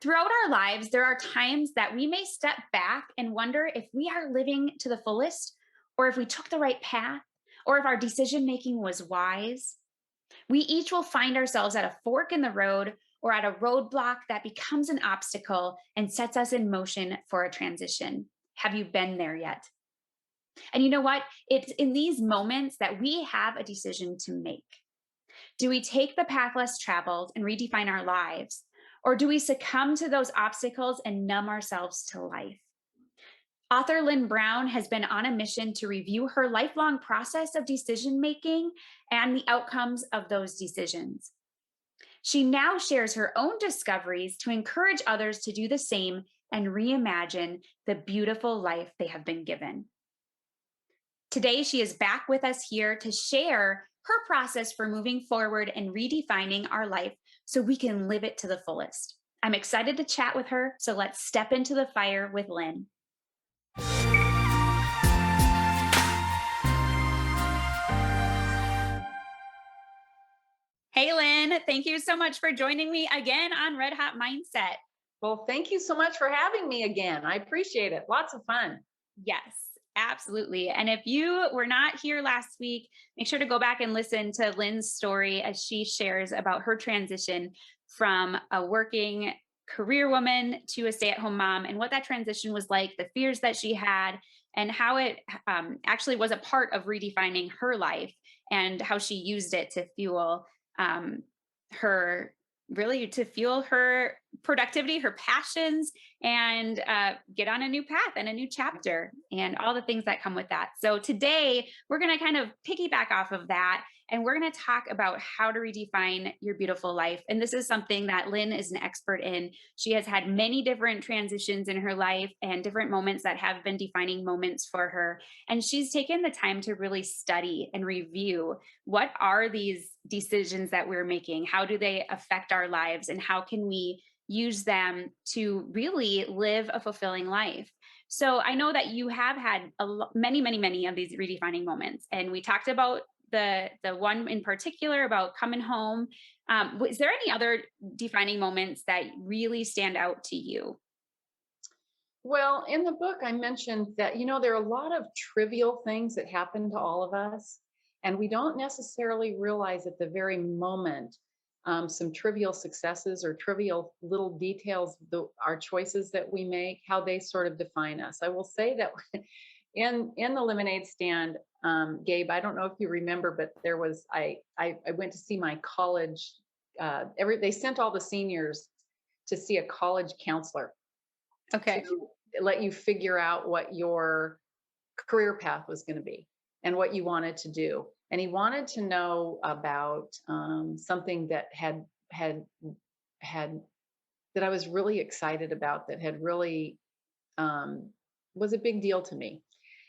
Throughout our lives, there are times that we may step back and wonder if we are living to the fullest, or if we took the right path, or if our decision making was wise. We each will find ourselves at a fork in the road or at a roadblock that becomes an obstacle and sets us in motion for a transition. Have you been there yet? And you know what? It's in these moments that we have a decision to make. Do we take the path less traveled and redefine our lives? Or do we succumb to those obstacles and numb ourselves to life? Author Lynn Brown has been on a mission to review her lifelong process of decision making and the outcomes of those decisions. She now shares her own discoveries to encourage others to do the same and reimagine the beautiful life they have been given. Today, she is back with us here to share her process for moving forward and redefining our life so we can live it to the fullest. I'm excited to chat with her, so let's step into the fire with Lynn. Hey, Lynn, thank you so much for joining me again on Red Hot Mindset. Well, thank you so much for having me again. I appreciate it. Lots of fun. Yes, absolutely. And if you were not here last week, make sure to go back and listen to Lynn's story as she shares about her transition from a working career woman to a stay-at-home mom and what that transition was like, the fears that she had, and how it actually was a part of redefining her life and how she used it to fuel her really to fuel her productivity, her passions, and get on a new path and a new chapter and all the things that come with that. So today we're going to kind of piggyback off of that, and we're going to talk about how to redefine your beautiful life. And this is something that Lynn is an expert in. She has had many different transitions in her life and different moments that have been defining moments for her. And she's taken the time to really study and review what are these decisions that we're making? How do they affect our lives? And how can we use them to really live a fulfilling life? So I know that you have had many of these redefining moments. And we talked about the one in particular about coming home. Was there any other defining moments that really stand out to you? Well, in the book, I mentioned that, there are a lot of trivial things that happen to all of us, and we don't necessarily realize at the very moment some trivial successes or trivial little details, our choices that we make, how they sort of define us. I will say that in the lemonade stand, Gabe, I don't know if you remember, but there was I went to see my college. They sent all the seniors to see a college counselor Okay. to let you figure out what your career path was going to be and what you wanted to do. And he wanted to know about something that had that I was really excited about, that had really was a big deal to me.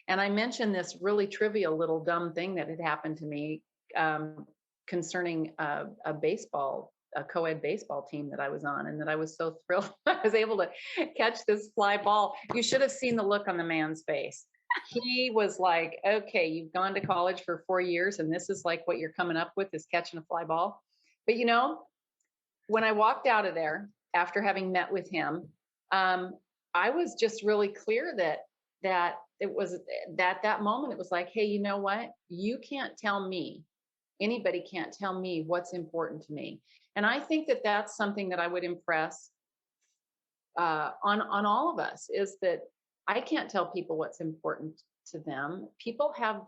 And I mentioned this really trivial little dumb thing that had happened to me concerning a co-ed baseball team that I was on, and that I was so thrilled I was able to catch this fly ball. You should have seen the look on the man's face. He was like, okay, you've gone to college for 4 years, and this is like what you're coming up with is catching a fly ball. But when I walked out of there after having met with him, I was just really clear that it was that moment. It was like, hey, you know what? You can't tell me. Anybody can't tell me what's important to me. And I think that that's something that I would impress on all of us, is that I can't tell people what's important to them.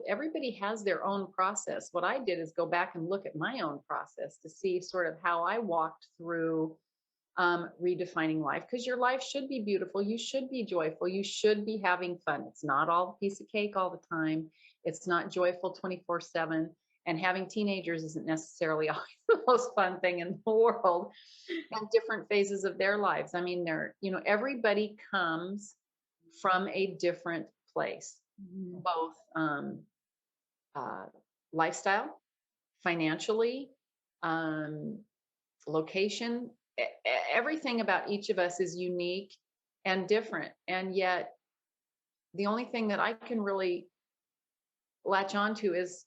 Everybody has their own process. What I did is go back and look at my own process to see sort of how I walked through redefining life, because your life should be beautiful. You should be joyful. You should be having fun. It's not all a piece of cake all the time. It's not joyful 24/7. And having teenagers isn't necessarily always the most fun thing in the world, and different phases of their lives. I mean, everybody comes from a different place, Mhm. both uh, lifestyle, financially, um, location. Everything about each of us is unique and different. And yet, the only thing that I can really latch onto is,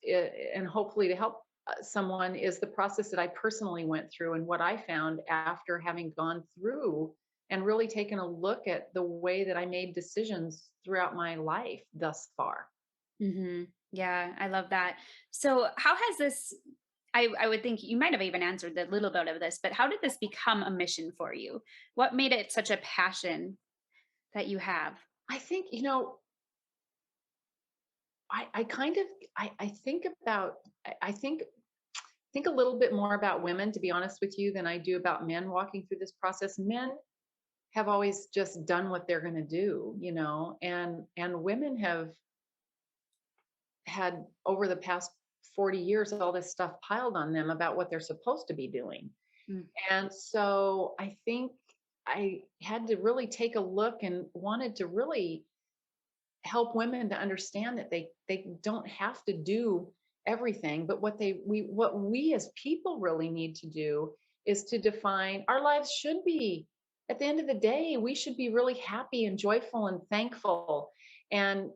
and hopefully to help someone, is the process that I personally went through and what I found after having gone through and really taken a look at the way that I made decisions throughout my life thus far. Yeah, I love that. So, how has this? I would think you might have even answered a little bit of this, but how did this become a mission for you? What made it such a passion that you have? I think, I kind of I think about I think a little bit more about women, to be honest with you, than I do about men walking through this process. Men have always just done what they're going to do, and women have had over the past 40 years all this stuff piled on them about what they're supposed to be doing. Mm, And so I think I had to really take a look and wanted to really help women to understand that they don't have to do everything, but what we as people really need to do is to define our lives should be, at the end of the day, we should be really happy and joyful and thankful, and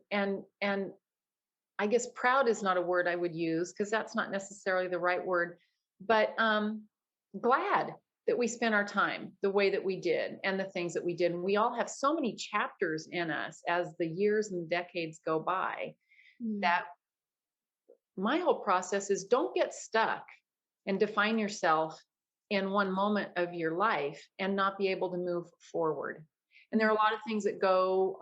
I guess proud is not a word I would use because that's not necessarily the right word, but glad that we spent our time the way that we did and the things that we did. And we all have so many chapters in us as the years and decades go by, mm, that my whole process is don't get stuck and define yourself in one moment of your life and not be able to move forward. And there mm. are a lot of things that go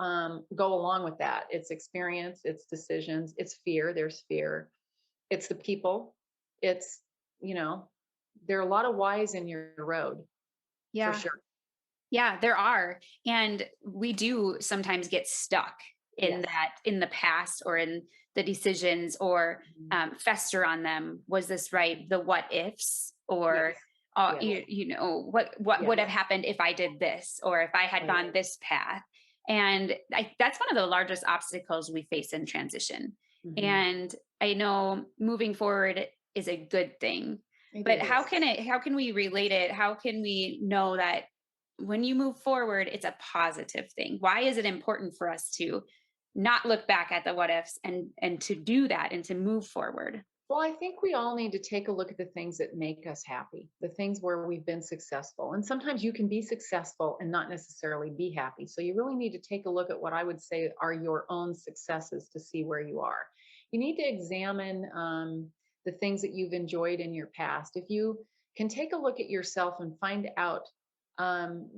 along with that. It's experience, it's decisions, it's fear. There's fear. It's the people. It's you know there are a lot of whys in your road for Yeah. sure. Yeah, there are. And we do sometimes get stuck in Yes. that, in the past, or in the decisions, or Mhm. fester on them. Was this right? The what ifs, Yes. or Yes. what would have Yes. happened if I did this, or if I had Right. gone this path. And that's one of the largest obstacles we face in transition. Hmm. And I know moving forward is a good thing, It but is. how can we relate it? How can we know that when you move forward, it's a positive thing? Why is it important for us to not look back at the what ifs, and to do that and to move forward? Well, I think we all need to take a look at the things that make us happy, the things where we've been successful. And sometimes you can be successful and not necessarily be happy. So you really need to take a look at what I would say are your own successes to see where you are. You need to examine the things that you've enjoyed in your past. If you can take a look at yourself and find out um,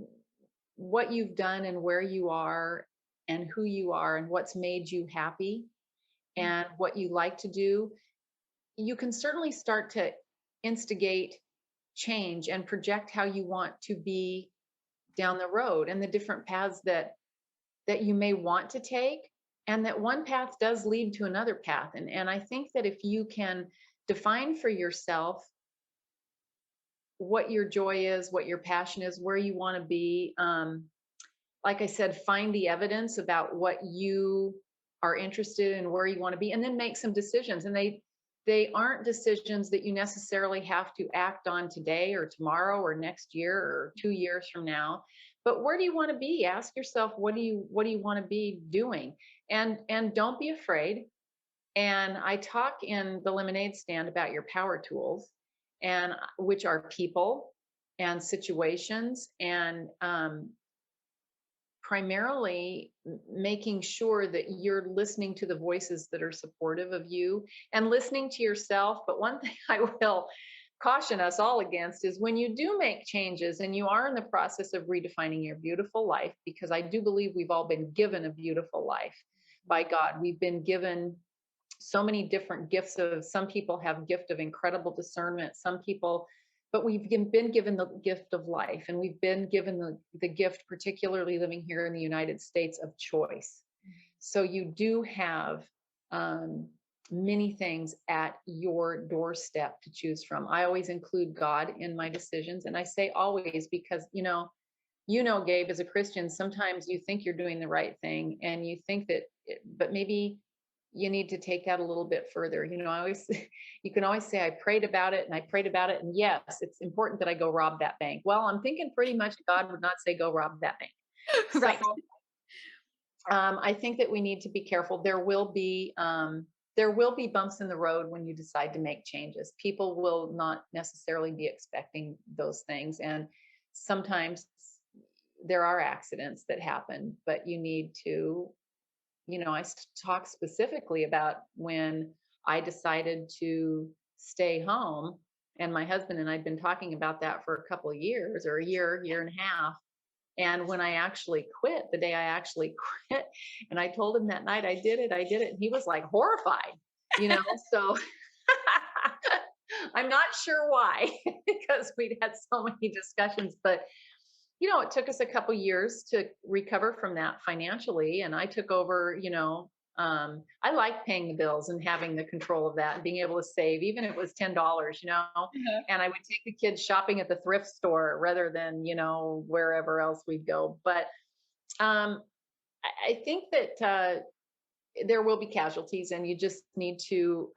what you've done and where you are and who you are and what's made you happy and what you like to do, you can certainly start to instigate change and project how you want to be down the road and the different paths that you may want to take, and that one path does lead to another path. And I think that if you can define for yourself what your joy is, what your passion is, where you want to be, like I said, find the evidence about what you are interested in, where you want to be, and then make some decisions. And they aren't decisions that you necessarily have to act on today or tomorrow or next year or 2 years from now. But where do you want to be? Ask yourself, what do you want to be doing? And don't be afraid. And I talk in the lemonade stand about your power tools, and which are people and situations, and primarily making sure that you're listening to the voices that are supportive of you and listening to yourself. But one thing I will caution us all against is when you do make changes and you are in the process of redefining your beautiful life, because I do believe we've all been given a beautiful life by God. We've been given so many different gifts. Of some people have gift of incredible discernment, some people, but we've been given the gift of life, and we've been given the gift, particularly living here in the United States, of choice. So you do have um, many things at your doorstep to choose from. I always include God in my decisions, and I say always because Gabe, as a Christian, sometimes you think you're doing the right thing, and you think that, but maybe you need to take that a little bit further. I always, you can always say, I prayed about it and I prayed about it. And yes, it's important that I go rob that bank. Well, I'm thinking pretty much God would not say, go rob that bank. So Right. I think that we need to be careful. There will be bumps in the road when you decide to make changes. People will not necessarily be expecting those things. And sometimes there are accidents that happen, but you need to, I talk specifically about when I decided to stay home. And my husband and I'd been talking about that for a couple of years, or a year and a half. And when I actually quit, the day I actually quit, and I told him that night I did it. And he was like horrified, you know, so I'm not sure why, because we'd had so many discussions, but it took us a couple years to recover from that financially. And I took over, I like paying the bills and having the control of that and being able to save, even if it was $10, Uh-huh. and I would take the kids shopping at the thrift store rather than, wherever else we'd go. But um, I think that there will be casualties, and you just need to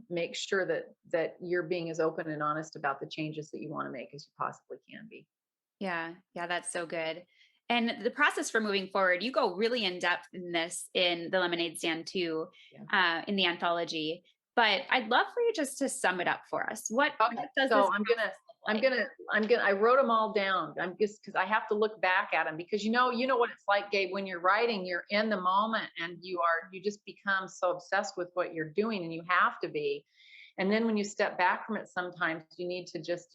make sure that you're being as open and honest about the changes that you want to make as you possibly can be. Yeah, yeah, that's so good. And the process for moving forward, you go really in depth in this in the Lemonade Stand too, Yeah. in the anthology. But I'd love for you just to sum it up for us. Okay. What does this So process look like? I wrote them all down. I'm just, because I have to look back at them, because you know what it's like, Gabe, when you're writing, you're in the moment, and you just become so obsessed with what you're doing, and you have to be. And then when you step back from it, sometimes you need to just,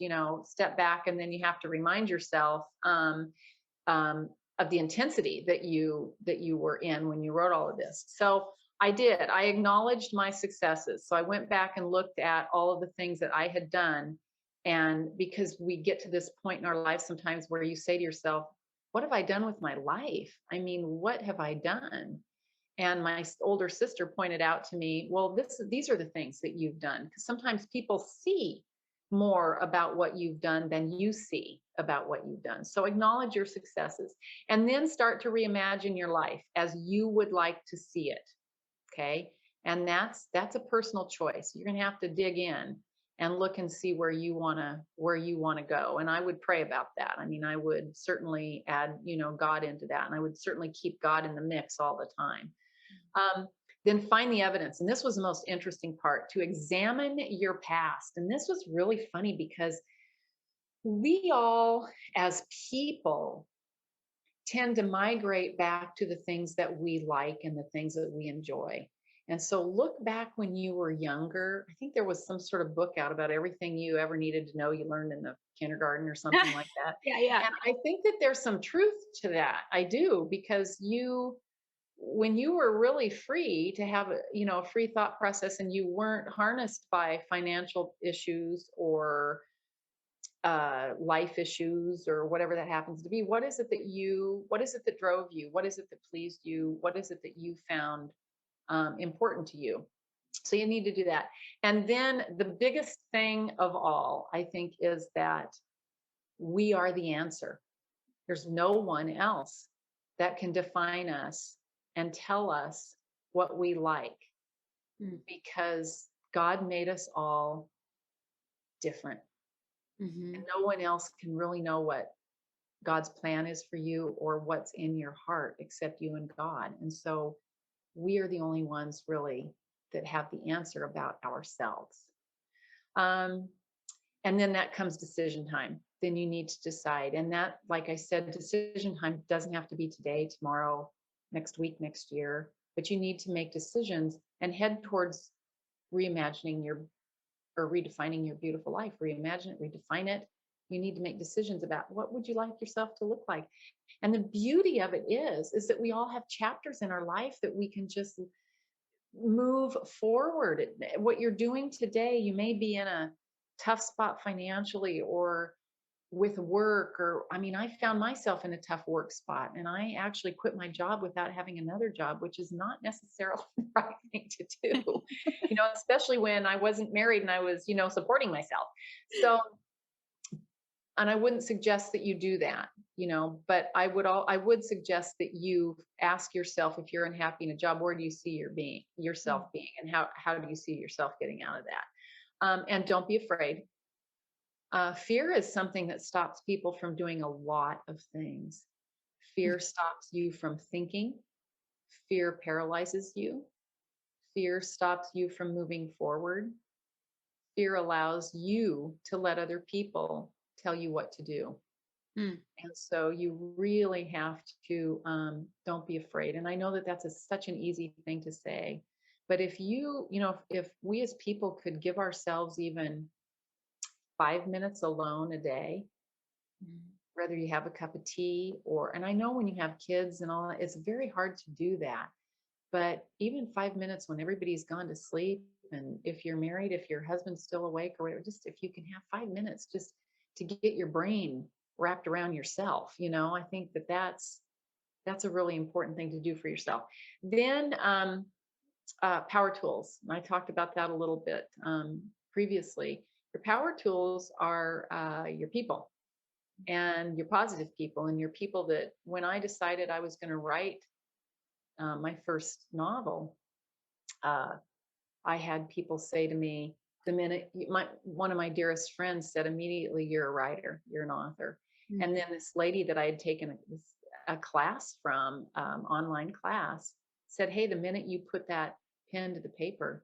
step back, and then you have to remind yourself of the intensity that you were in when you wrote all of this. So I did. I acknowledged my successes. So I went back and looked at all of the things that I had done. And because we get to this point in our life sometimes where you say to yourself, what have I done with my life? I mean, what have I done? And my older sister pointed out to me, well, these are the things that you've done. Because sometimes people see more about what you've done than you see about what you've done. So acknowledge your successes, and then start to reimagine your life as you would like to see it. Okay. And that's a personal choice. You're going to have to dig in and look and see where you want to go. And I would pray about that. I mean, I would certainly add, God into that. And I would certainly keep God in the mix all the time. Um, then find the evidence. And this was the most interesting part, to examine your past. And this was really funny because we all, as people, tend to migrate back to the things that we like and the things that we enjoy. And so look back when you were younger. I think there was some sort of book out about everything you ever needed to know you learned in the kindergarten or something like that. Yeah, yeah. And I think that there's some truth to that. I do, because when you were really free to have a free thought process, and you weren't harnessed by financial issues or life issues or whatever that happens to be, what is it that drove you, what is it that pleased you, what is it that you found important to you? So you need to do that. And then the biggest thing of all, I think, is that we are the answer. There's no one else that can define us and tell us what we like, because God made us all different. Mm-hmm. And no one else can really know what God's plan is for you or what's in your heart except you and God. And so we are the only ones really that have the answer about ourselves. Um, and then that comes decision time. Then you need to decide. And that, like I said, decision time doesn't have to be today, tomorrow, next week, next year, but you need to make decisions and head towards reimagining or redefining your beautiful life. Reimagine it, redefine it. You need to make decisions about what would you like yourself to look like. And the beauty of it is that we all have chapters in our life that we can just move forward. What you're doing today, you may be in a tough spot financially or with work, or I mean, I found myself in a tough work spot, and I actually quit my job without having another job, which is not necessarily the right thing to do, especially when I wasn't married and I was, supporting myself. So, and I wouldn't suggest that you do that, but I would suggest that you ask yourself, if you're unhappy in a job, where do you see yourself being, and how do you see yourself getting out of that? And don't be afraid. Fear is something that stops people from doing a lot of things. Fear stops you from thinking. Fear paralyzes you. Fear stops you from moving forward. Fear allows you to let other people tell you what to do. Mm. And so you really have to, don't be afraid. And I know that that's such an easy thing to say, but if if we as people could give ourselves even 5 minutes alone a day, Mm. whether you have a cup of tea and I know when you have kids and all that, it's very hard to do that. But even 5 minutes when everybody's gone to sleep, and if you're married, if your husband's still awake or whatever, just if you can have 5 minutes just to get your brain wrapped around yourself, I think that that's a really important thing to do for yourself. Then power tools. And I talked about that a little bit previously. Your power tools are your people and your positive people and your people that when I decided I was going to write my first novel, uh, I had people say to me the minute one of my dearest friends said immediately, "You're a writer, you're an author." Mm. And then this lady that I had taken a class from, online class, said, "Hey, the minute you put that pen to the paper,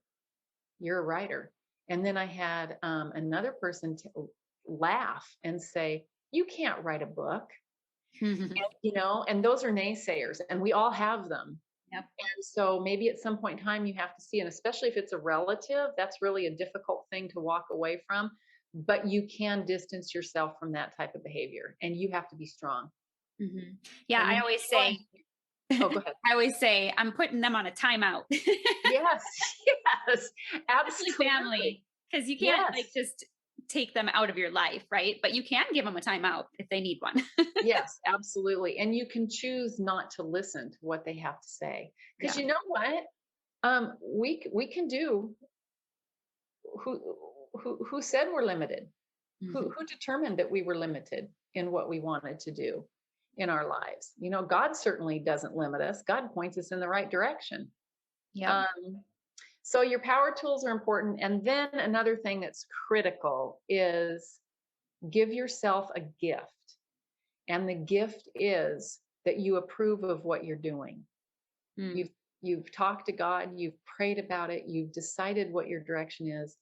you're a writer." And then I had another person laugh and say, "You can't write a book." And those are naysayers, and we all have them. Yep. And so maybe at some point in time you have to see, and especially if it's a relative, that's really a difficult thing to walk away from. But you can distance yourself from that type of behavior, and you have to be strong. Mhm. Yeah, And I you always go say, ahead. Oh, go ahead. I always say, I'm putting them on a timeout, Yes, yes, especially absolutely. family, because you can't Yes, like just take them out of your life, right? But you can give them a timeout if they need one. yes, absolutely. And you can choose not to listen to what they have to say, because Yeah. you know what? We can do. Who said we're limited? Who Mhm. who determined that we were limited in what we wanted to do in our lives? God certainly doesn't limit us. God points us in the right direction. Yep. Um, so your power tools are important. And then another thing that's critical is give yourself a gift. And the gift is that you approve of what you're doing. Mm. You've talked to God, you've prayed about it, you've decided what your direction is.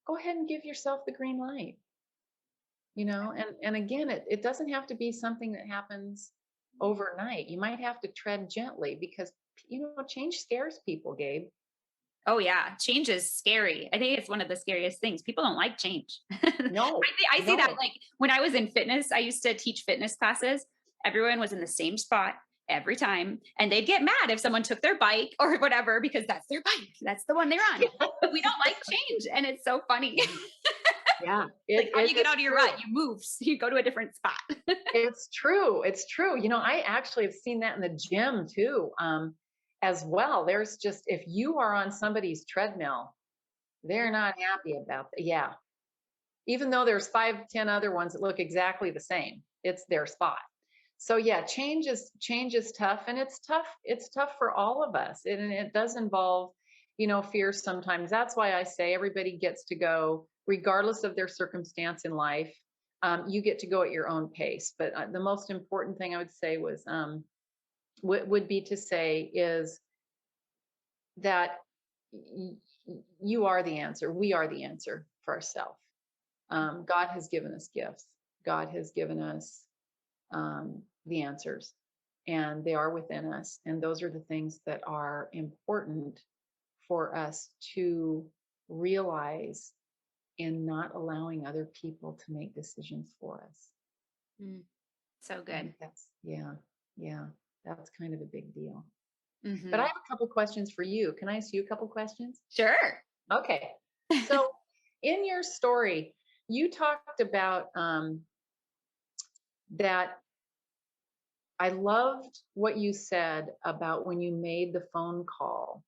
Go ahead and give yourself the green light. And again, it doesn't have to be something that happens overnight. You might have to tread gently because change scares people, Gabe. Oh yeah, change is scary. I think it's one of the scariest things. People don't like change. No, I see that no. like when I was in fitness, I used to teach fitness classes. Everyone was in the same spot every time, and they'd get mad if someone took their bike or whatever because that's their bike. That's the one they're on. But we don't like change, and it's so funny. Yeah, yeah. Like how do you get It's out of your rut? true. You move, you go to a different spot. It's true. It's true. I actually have seen that in the gym too, as well. There's just if you are on somebody's treadmill, they're not happy about that. Yeah. Even though there's 5, 10 other ones that look exactly the same, it's their spot. So yeah, change is tough, and it's tough for all of us, and it does involve fear sometimes. That's why I say everybody gets to go regardless of their circumstance in life. You get to go at your own pace, but the most important thing I would say was would be to say is that y- you are the answer. We are the answer for ourselves. God has given us gifts. God has given us the answers, and they are within us. And those are the things that are important for us to realize in not allowing other people to make decisions for us. Mm, so I good. think yeah, that's kind of a big deal. But I Hmm. have a couple questions for you. Can I ask you a couple questions? Sure. Okay. So in your story, you talked about that I loved what you said about when you made the phone call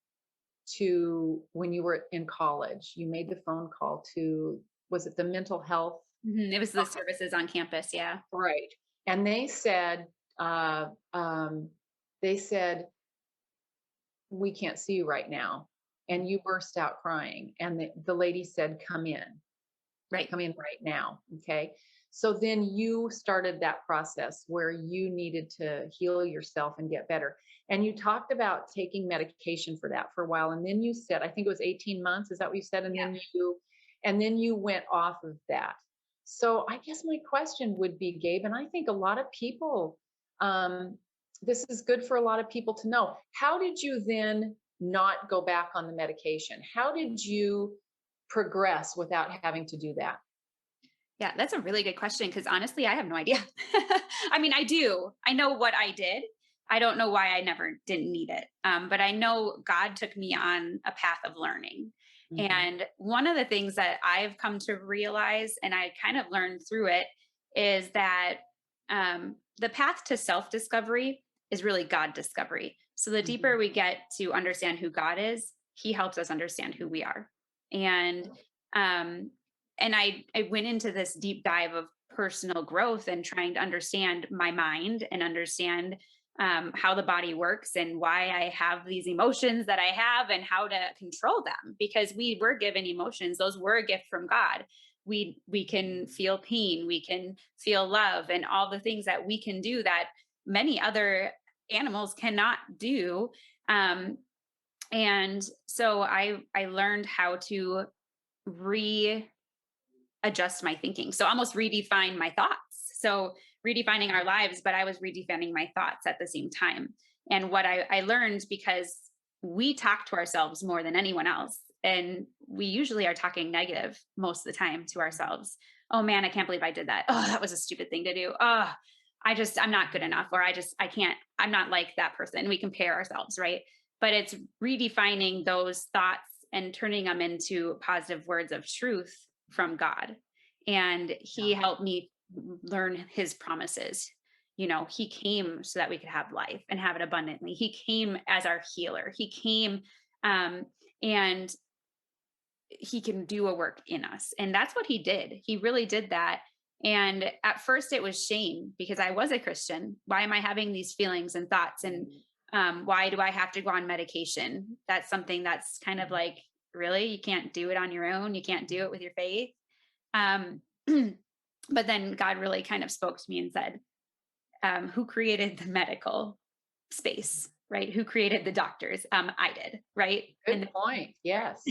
to when you were in college. You made the phone call to, was it the mental health? It was the services on campus. Yeah. Right. And uh, um, they said, we can't see you right now. Mm. And you burst out crying. And the lady said, Right. come in right now. Okay. So then you started that process where you needed to heal yourself and get better. And you talked about taking medication for that for a while. And then you said, I think it was 18 months. Is that what you said? And then you went off of that. So I guess my question would be, Gabe, and I think a lot of people, um, this is good for a lot of people to know. How did you then not go back on the medication? How did you progress without having to do that? Yeah, that's a really good question because honestly, I have no idea. I mean, I do. I know what I did. I don't know why I never didn't need it. But I know God took me on a path of learning. Mhm. And one of the things that I've come to realize, and I kind of learned through it, is that the path to self discovery is really God discovery. So the deeper Mhm. we get to understand who God is, He helps us understand who we are. And um, I went into this deep dive of personal growth and trying to understand my mind and understand how the body works and why I have these emotions that I have and how to control them, because we were given emotions; those were a gift from God. We can feel pain, we can feel love, and all the things that we can do that many other animals cannot do. Um, and so I learned how to re adjust my thinking. So almost redefine my thoughts. So redefining our lives, but I was redefining my thoughts at the same time. And what I learned, because we talk to ourselves more than anyone else. And we usually are talking negative most of the time to ourselves. Oh man, I can't believe I did that. Oh, that was a stupid thing to do. Oh, I'm not good enough, or I can't, I'm not like that person. We compare ourselves, right? But it's redefining those thoughts and turning them into positive words of truth from God. And Yeah. He helped me learn His promises. You know, He came so that we could have life and have it abundantly. He came as our healer. He came, um, and He can do a work in us. And that's what He did. He really did that. And at first it was shame because I was a Christian. Why am I having these feelings and thoughts? And why do I have to go on medication? That's something that's kind of like, really, you can't do it on your own. You can't do it with your faith. Um, but then God really kind of spoke to me and said, who created the medical space, right? Who created the doctors? I did, right? Good And point. Yes.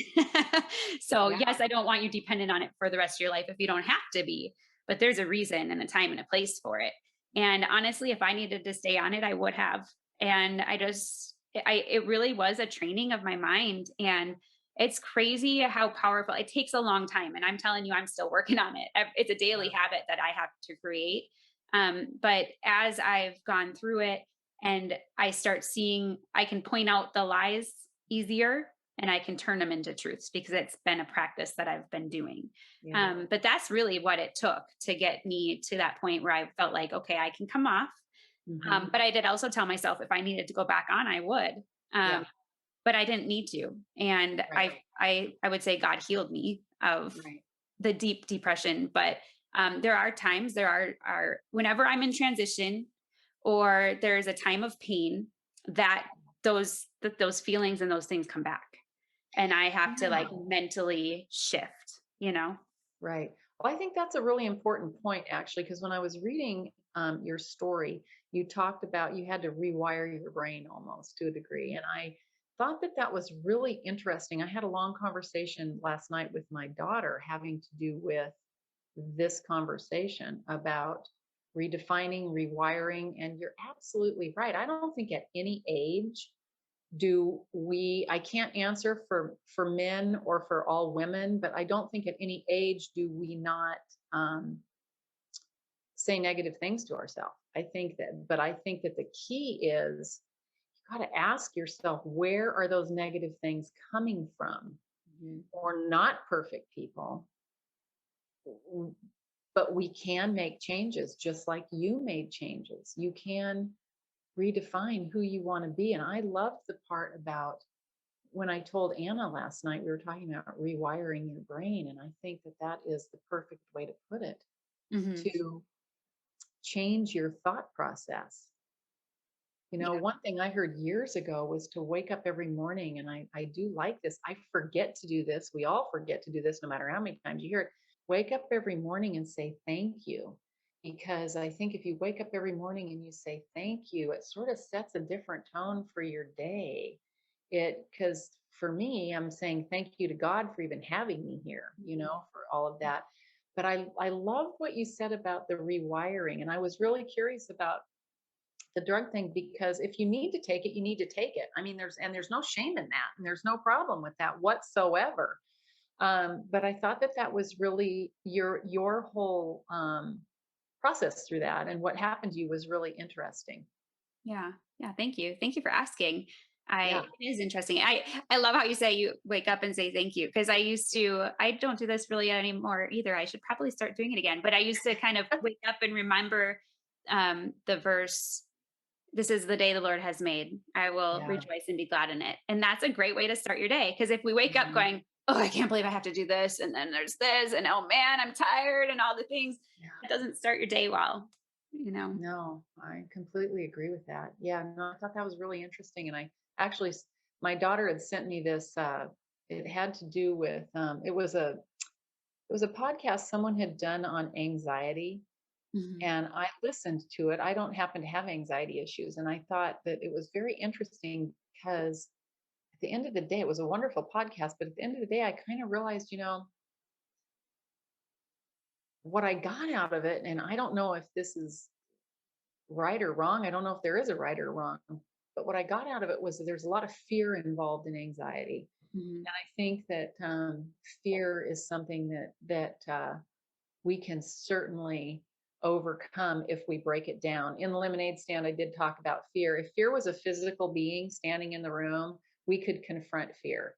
so, Yeah. yes, I don't want you dependent on it for the rest of your life if you don't have to be, but there's a reason and a time and a place for it. And honestly, if I needed to stay on it, I would have. And it really was a training of my mind. And it's crazy how powerful it takes. A long time. And I'm telling you, I'm still working on it. It's a daily Yeah. habit that I have to create. But as I've gone through it and I start seeing, I can point out the lies easier and I can turn them into truths because it's been a practice that I've been doing. Yeah. But that's really what it took to get me to that point where I felt like, okay, I can come off. Mhm. But I did also tell myself if I needed to go back on, I would. Yeah. But I didn't need to. And Right. I would say God healed me of Right. the deep depression. But there are times, are whenever I'm in transition or there's a time of pain, that those feelings and those things come back. And I have to like Yeah. mentally shift, you know? Right. Well, I think that's a really important point, actually, because when I was reading your story, you talked about you had to rewire your brain almost to a degree. And I thought that that was really interesting. I had a long conversation last night with my daughter having to do with this conversation about redefining, rewiring. And you're absolutely right. I don't think at any age do we, I can't answer for men or for all women, but I don't think at any age do we not um, say negative things to ourselves. I think that, but I think that the key is you got to ask yourself, where are those negative things coming from? Mhm. We're not perfect people, but we can make changes just like you made changes. You can redefine who you want to be. And I loved the part about when I told Anna last night, we were talking about rewiring your brain. And I think that that is the perfect way to put it, Mhm. to change your thought process. You know, Yeah. one thing I heard years ago was to wake up every morning, and I do like this. I forget to do this. We all forget to do this no matter how many times you hear it. Wake up every morning and say thank you. Because I think if you wake up every morning and you say thank you, it sort of sets a different tone for your day. Because for me, I'm saying thank you to God for even having me here, for all of that. But I loved what you said about the rewiring. And I was really curious about the drug thing, because if you need to take it, you need to take it. I mean, there's no shame in that, and there's no problem with that whatsoever. But I thought that that was really your whole process through that, and what happened to you was really interesting. Yeah. Yeah. Thank you. Thank you for asking. Yeah. It is interesting. I love how you say you wake up and say thank you. Cause I don't do this really anymore either. I should probably start doing it again, but I used to kind of wake up and remember, the verse, this is the day the Lord has made. I will Yeah. rejoice and be glad in it. And that's a great way to start your day. Cause if we wake up Mhm. going, oh, I can't believe I have to do this. And then there's this, and oh man, I'm tired and all the things, Yeah. it doesn't start your day well, you know? No, I completely agree with that. Yeah, no, I thought that was really interesting. And I actually, my daughter had sent me this. It had to do with it was a podcast someone had done on anxiety, Mhm. and I listened to it. I don't happen to have anxiety issues, and I thought that it was very interesting because at the end of the day, it was a wonderful podcast. But at the end of the day, I kind of realized, what I got out of it, and I don't know if this is right or wrong. I don't know if there is a right or wrong. But what I got out of it was that there's a lot of fear involved in anxiety. Mhm. And I think that fear is something that we can certainly overcome if we break it down. In the lemonade stand, I did talk about fear. If fear was a physical being standing in the room, we could confront fear.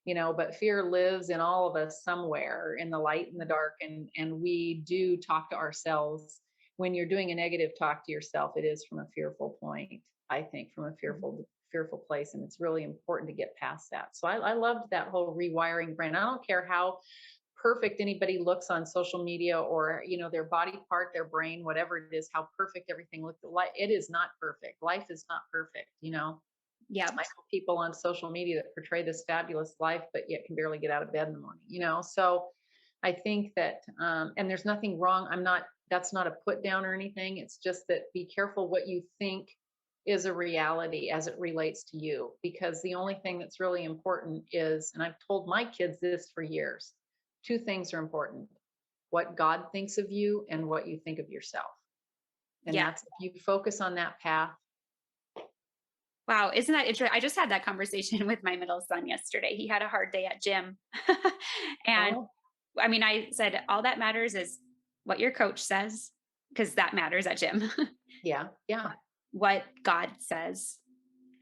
But fear lives in all of us somewhere, in the light and the dark, and we do talk to ourselves. When you're doing a negative talk to yourself, it is from a fearful point, I think, from a Mhm. fearful place, and it's really important to get past that. So I loved that whole rewiring brain. I don't care how perfect anybody looks on social media, or their body part, their brain, whatever it is, how perfect everything looks. Like, it is not perfect. Life is not perfect. I Yep. know people on social media that portray this fabulous life, but yet can barely get out of bed in the morning. So I think that, and there's nothing wrong. That's not a put down or anything. It's just that be careful what you think is a reality as it relates to you, because the only thing that's really important is, and I've told my kids this for years, two things are important: what God thinks of you and what you think of yourself. And Yeah. that's, if you focus on that path. Wow, isn't that interesting? I just had that conversation with my middle son yesterday. He had a hard day at gym. And Oh, I mean, I said, all that matters is what your coach says, because that matters at gym. yeah, yeah, What God says.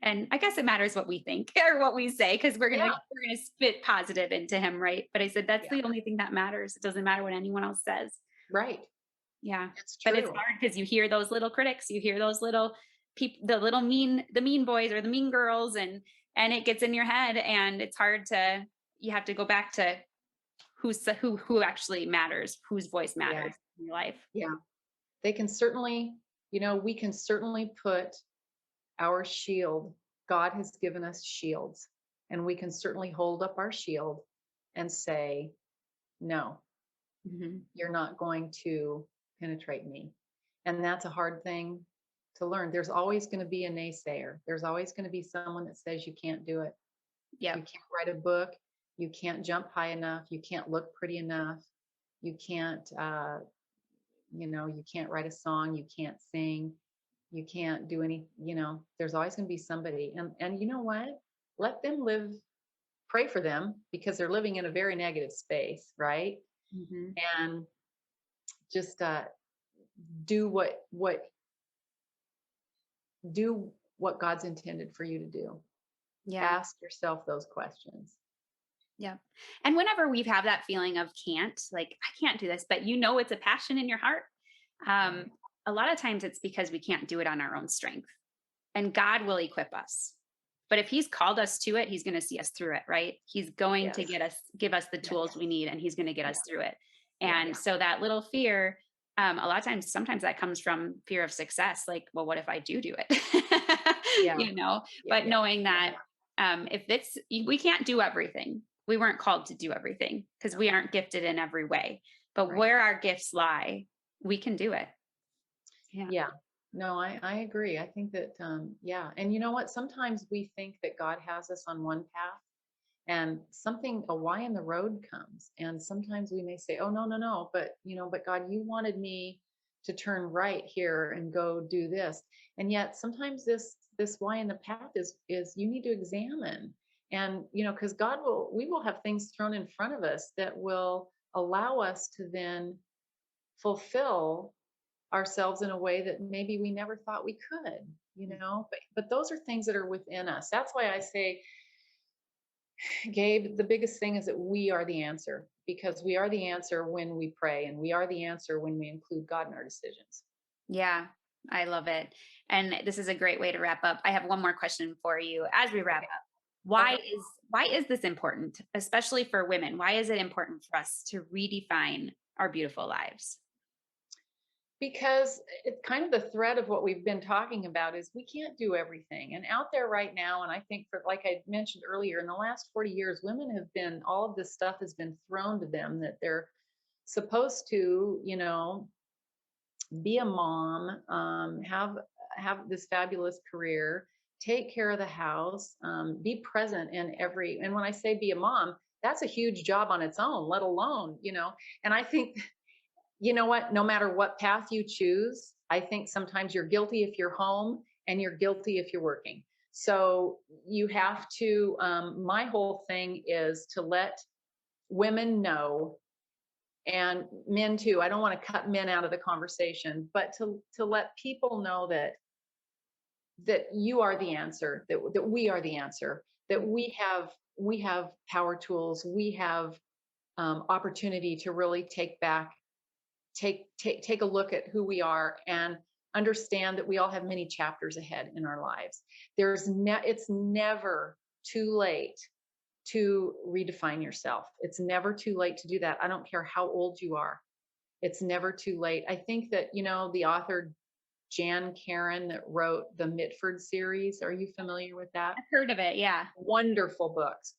And I guess it matters what we think or what we say, because yeah, we're gonna spit positive into him, right? But I said that's yeah. the only thing that matters. It doesn't matter what anyone else says. Right. Yeah. It's But it's true. hard because you hear those little critics, you hear those little people, the mean boys or the mean girls, and it gets in your head, and it's hard to, you have to go back to who actually matters, whose voice Yeah. matters in your life. Yeah. They can certainly, we can certainly put our shield. God has given us shields, and we can certainly hold up our shield and say, no, Mhm. you're not going to penetrate me. And that's a hard thing to learn. There's always going to be a naysayer. There's always going to be someone that says you can't do it. You Yep. can't write a book. You can't jump high enough. You can't look pretty enough. You can't, you can't write a song. You can't sing. You can't do there's always going to be somebody. And you know what? Let them live, pray for them, because they're living in a very negative space, right? Mhm. And just do do what God's intended for you to do. Yeah. Ask yourself those questions. Yeah. And whenever we have that feeling of can't, like, I can't do this, but it's a passion in your heart. Yeah. Um, a lot of times it's because we can't do it on our own strength, and God will equip us. But if he's called us to it, he's going to see us through it, right? He's going to Yes. give us the Yes. tools we need, and he's going to get Yeah. us through it. Yeah. And so that little fear, a lot of times, sometimes that comes from fear of success. Like, well, what if I do it? Yeah. Yeah. But knowing that, if we can't do everything, we weren't called to do everything because we No. aren't gifted in every way. But Right. where our gifts lie, we can do it. Yeah. Yeah. No, I agree. I think that, yeah. And you know what? Sometimes we think that God has us on one path, and a why in the road comes. And sometimes we may say, oh, no, no, no, but God, you wanted me to turn right here and go do this. And yet sometimes this why in the path is you need to examine. And, because we will have things thrown in front of us that will allow us to then fulfill ourselves in a way that maybe we never thought we could, but those are things that are within us. That's why I say, Gabe, the biggest thing is that we are the answer, because we are the answer when we pray, and we are the answer when we include God in our decisions. Yeah, I love it. And this is a great way to wrap up. I have one more question for you as we wrap Okay. up. Why Okay. is this important, especially for women? Why is it important for us to redefine our beautiful lives? Because it's kind of the thread of what we've been talking about is we can't do everything. And out there right now, and I think, for like I mentioned earlier, in the last 40 years, women have been, all of this stuff has been thrown to them, that they're supposed to, be a mom, have this fabulous career, take care of the house, be present in every. And when I say be a mom, that's a huge job on its own, let alone, And I think, what, no matter what path you choose, I think sometimes you're guilty if you're home, and you're guilty if you're working. So you have to. My whole thing is to let women know, and men too. I don't want to cut men out of the conversation, but to let people know that you are the answer, that we are the answer, that we have power tools, we have opportunity to really take a look at who we are, and understand that we all have many chapters ahead in our lives. It's never too late to redefine yourself. It's never too late to do that. I don't care how old you are. It's never too late. I think that, the author Jan Karen that wrote the Mitford series. Are you familiar with that? I've heard of it. Yeah. Wonderful books.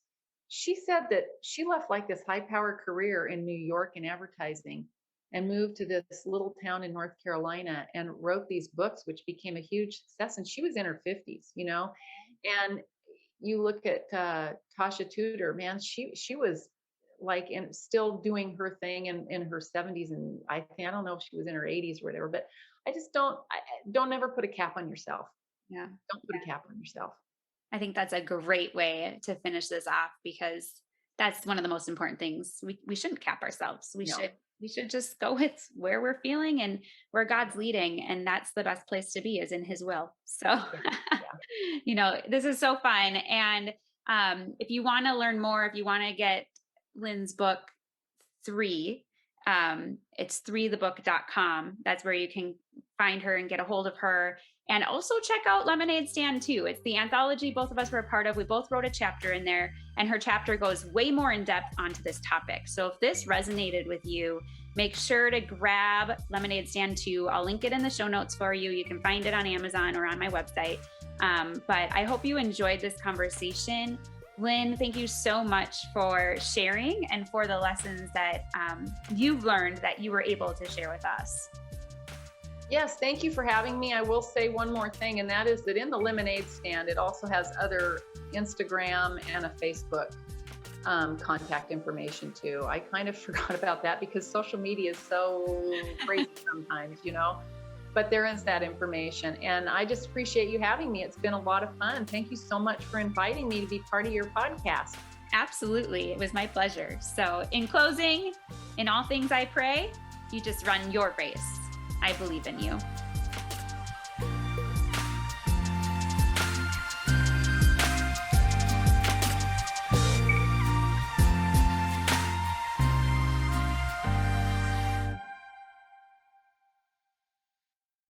She said that she left like this high power career in New York in advertising, and moved to this little town in North Carolina, and wrote these books, which became a huge success. And she was in her 50s, and you look at Tasha Tudor, man, she was like, and still doing her thing in her 70s. And I don't know if she was in her 80s or whatever, but I just don't ever put a cap on yourself. Yeah. Don't put a cap on yourself. I think that's a great way to finish this off, because that's one of the most important things. We shouldn't cap ourselves. No. We should just go with where we're feeling and where God's leading, and that's the best place to be, is in His will. So, Yeah. this is so fun. And if you want to learn more, if you want to get Lynn's book 3, it's 3thebook.com. That's where you can find her and get a hold of her. And also check out Lemonade Stand too. It's the anthology both of us were a part of. We both wrote a chapter in there, and her chapter goes way more in depth onto this topic. So if this resonated with you, make sure to grab Lemonade Stand 2. I'll link it in the show notes for you. You can find it on Amazon or on my website. But I hope you enjoyed this conversation. Lynn, thank you so much for sharing, and for the lessons that you've learned that you were able to share with us. Yes, thank you for having me. I will say one more thing, and that is that in the Lemonade Stand, it also has other Instagram and a Facebook contact information too. I kind of forgot about that because social media is so crazy sometimes, but there is that information. And I just appreciate you having me. It's been a lot of fun. Thank you so much for inviting me to be part of your podcast. Absolutely. It was my pleasure. So in closing, in all things I pray, you just run your race. I believe in you.